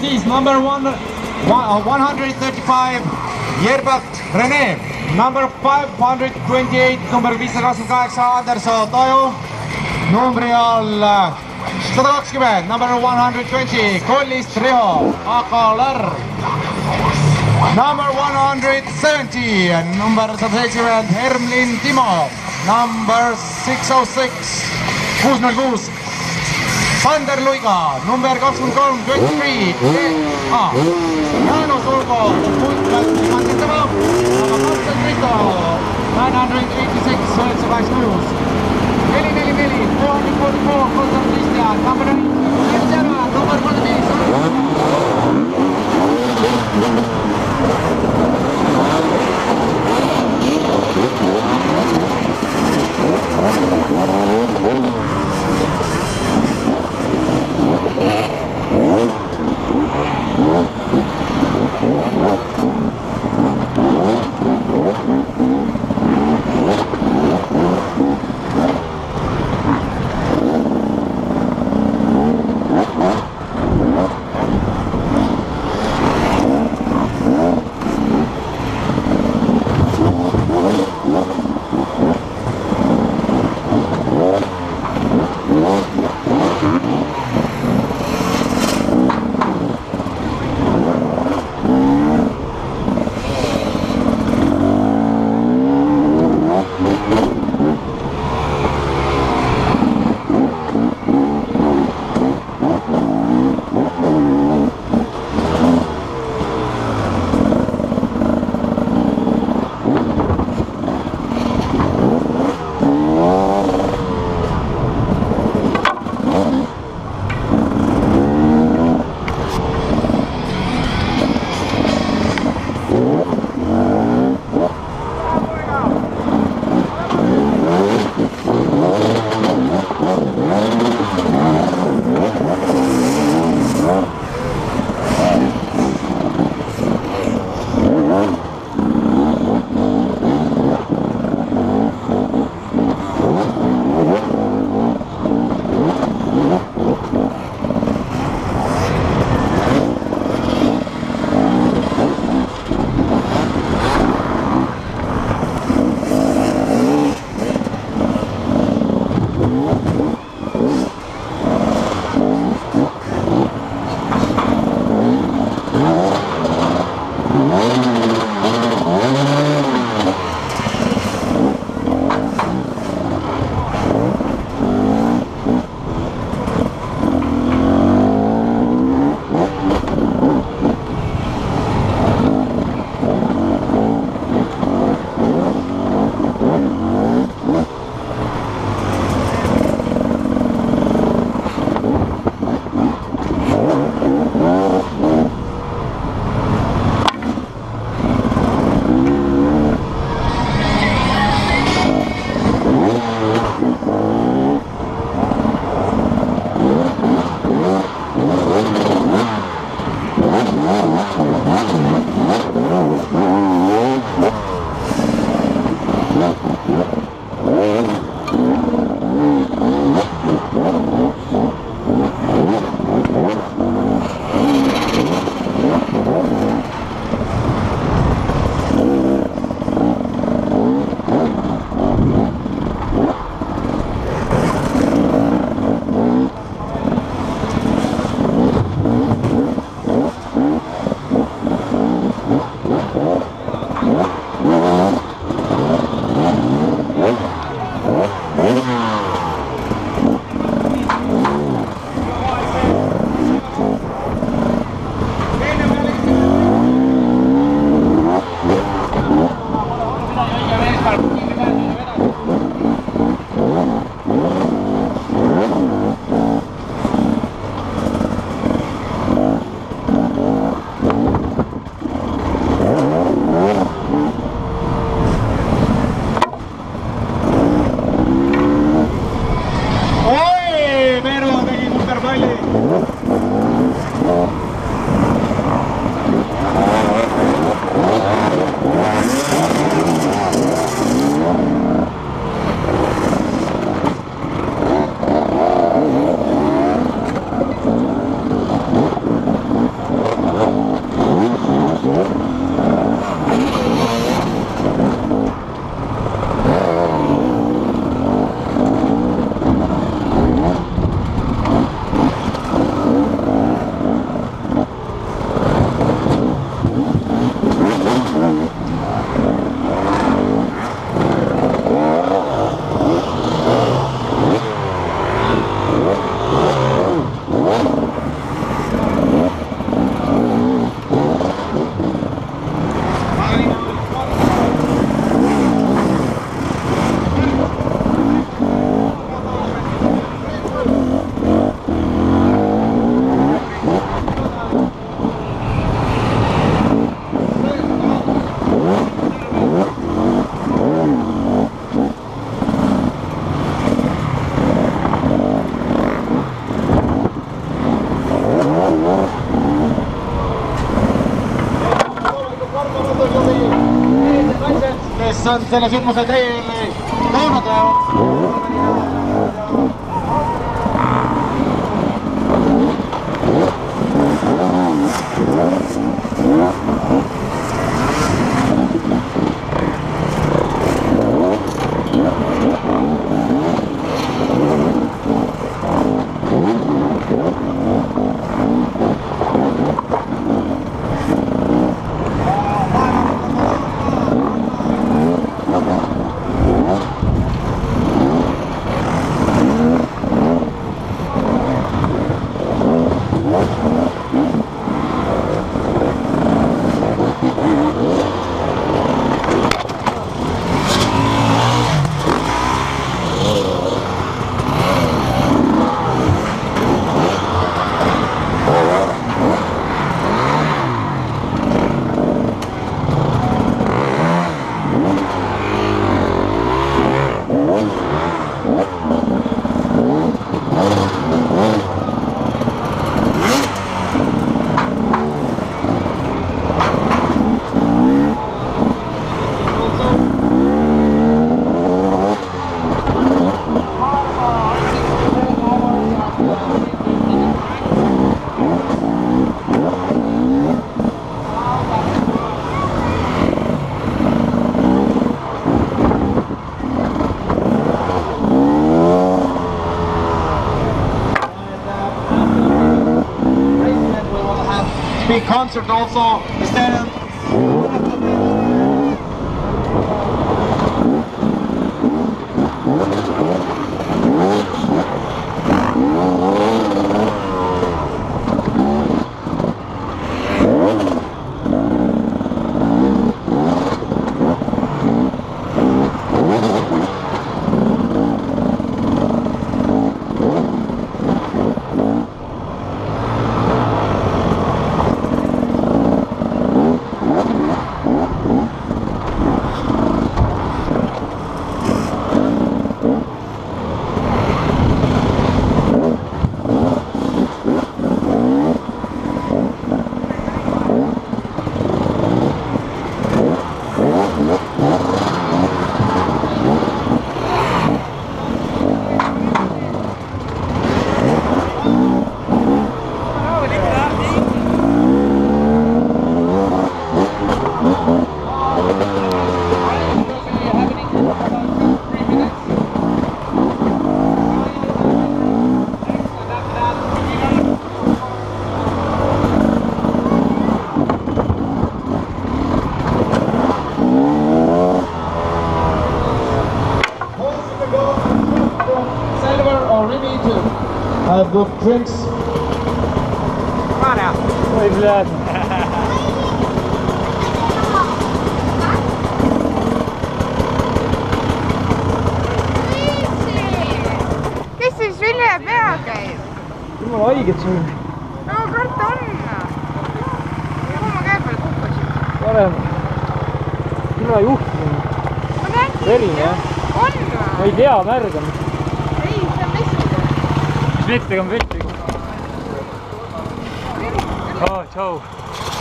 10, number 135, Yerbak Rene. Number 528, number 528, Anderso Toju. Numbri all 120, number 120, Kollist Riho, Akalar. Number 170, number 170, Hermlin Timo. Number 606, 606, Sander Luiga. Number 23, 23, Jaanus Urgo, Mantetava, 986, 986, 444, Kozar Christian, number 97, number 1 on selle sündmuse teel toonud. Big concert also. Stand. Have the drinks. Come on now. Oi, блядь. Kes siis üle pea käib? Jumala haiget sul. No karta on. Kuhu ma käe peale kukkusin? Parem. Sina juhtisin. Ma nägin. Verine jah? On või? Ma ei tea, märg on. Ei, see on vesiga. Mis vettega on vettega? Oh, tšau.